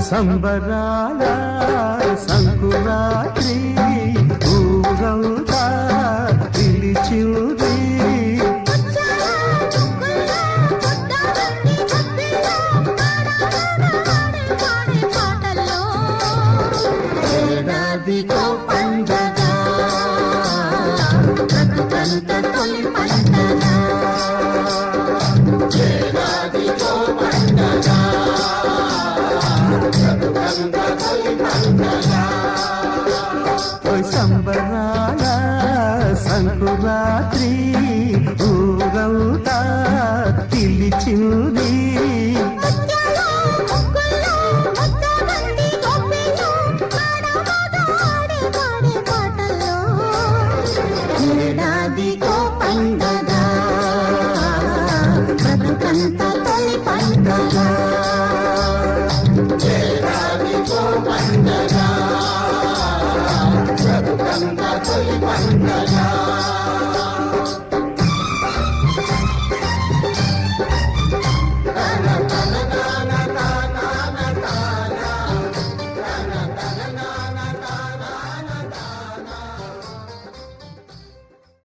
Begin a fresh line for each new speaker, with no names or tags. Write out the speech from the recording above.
సంబరాల సంకురాత్రి ఊరంతా పిలిచింది. ఏడాదికో పండగ బ్రతుకంత తొలి పండగ. ఏడాదికో పండగ సంబరాల సంకురాత్రి ఊరంతా పిలిచింది. ఏడాదికో పండుగ